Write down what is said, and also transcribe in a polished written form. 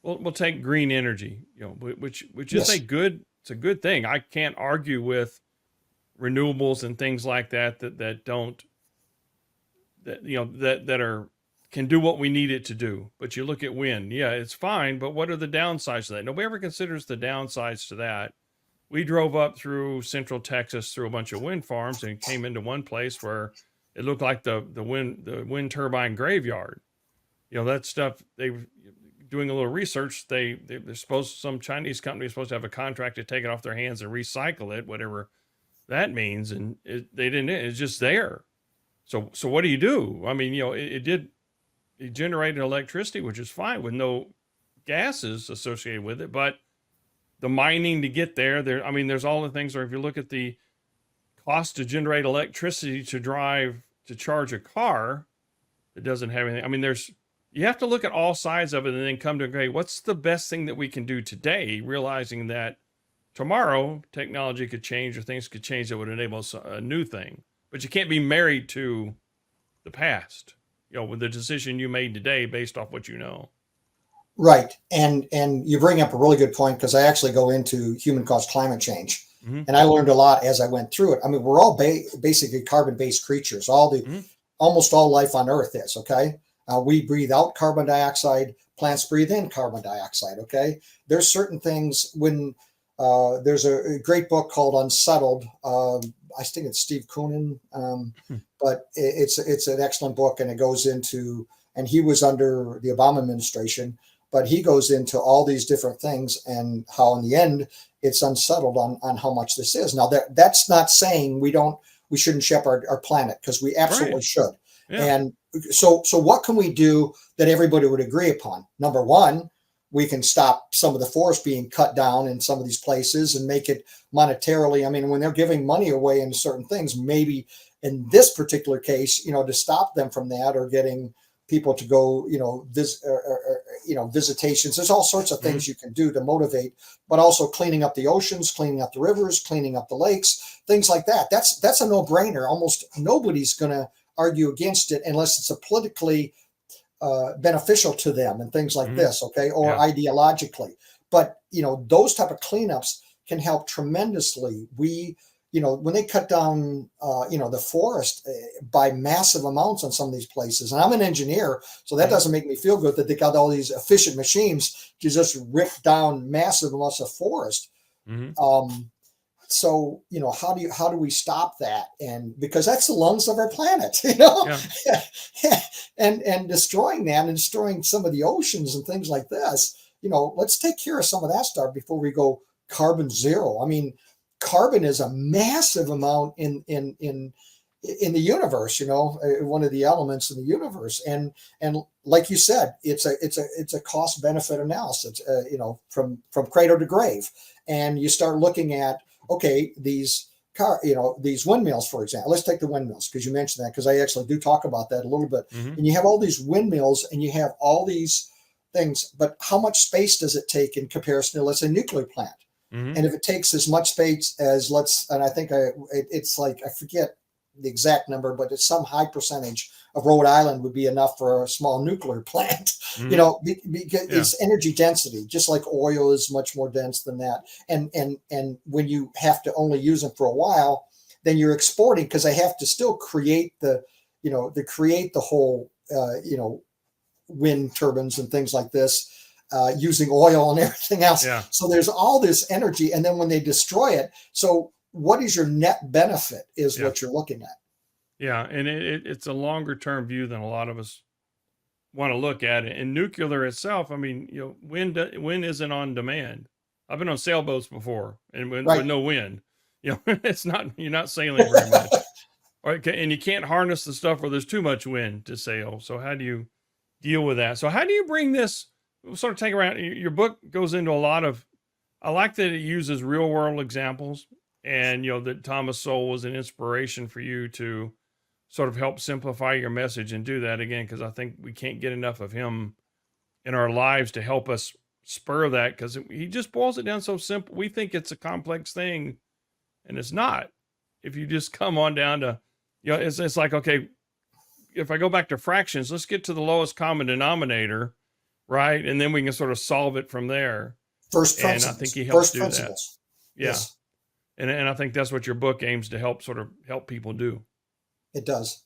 we'll take green energy, which is Yes. it's a good thing. I can't argue with renewables and things like that don't, that are, can do what we need it to do. But you look at wind, yeah, it's fine, but what are the downsides to that? Nobody ever considers the downsides to that. We drove up through central Texas through a bunch of wind farms and came into one place where it looked like the wind turbine graveyard. That stuff, they doing a little research. They're supposed, some Chinese company is supposed to have a contract to take it off their hands and recycle it, whatever that means. And they didn't. It's just there. So what do you do? I mean, it generated electricity, which is fine with no gases associated with it, but the mining to get there, I mean, there's all the things where if you look at the cost to generate electricity to charge a car that doesn't have anything. I mean, you have to look at all sides of it and then come to, okay, what's the best thing that we can do today, realizing that tomorrow technology could change or things could change that would enable a new thing. But you can't be married to the past, with the decision you made today based off what you know. Right. And you bring up a really good point, because I actually go into human caused climate change. Mm-hmm. And I learned a lot as I went through it. I mean, we're all basically carbon-based creatures. Mm-hmm. Almost all life on Earth is, okay? We breathe out carbon dioxide. Plants breathe in carbon dioxide, okay? There's certain things when there's a great book called Unsettled. I think it's Steve Koonin, but it's an excellent book, and it goes into, and he was under the Obama administration, but he goes into all these different things and how in the end it's unsettled on how much this is. Now that's not saying we shouldn't shepherd our planet, because we absolutely Right. should. Yeah. And so what can we do that everybody would agree upon? Number one, we can stop some of the forest being cut down in some of these places and make it monetarily. I mean, when they're giving money away into certain things, maybe in this particular case, to stop them from that, or getting people to go, visitations. There's all sorts of things you can do to motivate, but also cleaning up the oceans, cleaning up the rivers, cleaning up the lakes, things like that. That's a no-brainer. Almost nobody's going to argue against it unless it's a politically beneficial to them and things like this, okay, or ideologically. But those type of cleanups can help tremendously. When they cut down, the forest by massive amounts on some of these places, and I'm an engineer, so that doesn't make me feel good that they got all these efficient machines to just rip down massive amounts of forest. So, how do we stop that? And because that's the lungs of our planet, and destroying that and destroying some of the oceans and things like this, let's take care of some of that stuff before we go carbon zero. I mean, carbon is a massive amount in the universe, one of the elements in the universe. And like you said, it's a cost benefit analysis, from cradle to grave. And you start looking at, okay, these windmills, for example. Let's take the windmills, because you mentioned that, because I actually do talk about that a little bit. And you have all these windmills and you have all these things, but how much space does it take in comparison to, let's say, a nuclear plant? And if it takes as much space as and I think it's like, I forget the exact number, but it's some high percentage of Rhode Island would be enough for a small nuclear plant, because it's energy density, just like oil is much more dense than that. And when you have to only use them for a while, then you're exporting, because they have to still create the whole, wind turbines and things like this, using oil and everything else. Yeah. So there's all this energy. And then when they destroy it, so what is your net benefit is what you're looking at. Yeah. And it's a longer term view than a lot of us want to look at it. And nuclear itself, I mean, wind isn't on demand. I've been on sailboats before and with no wind, it's not, you're not sailing very much. And you can't harness the stuff where there's too much wind to sail. So how do you deal with that? So how do you bring this, we'll sort of take around, your book goes into a lot of, I like that it uses real world examples, and that Thomas Sowell was an inspiration for you to sort of help simplify your message and do that again, because I think we can't get enough of him in our lives to help us spur that, because he just boils it down so simple. We think it's a complex thing, and it's not. If you just come on down to, it's like, okay, if I go back to fractions, let's get to the lowest common denominator. right? And then we can sort of solve it from there. First And I principles. think he helps First do principles. that. Yeah. Yes, And I think that's what your book aims to help people do. it does.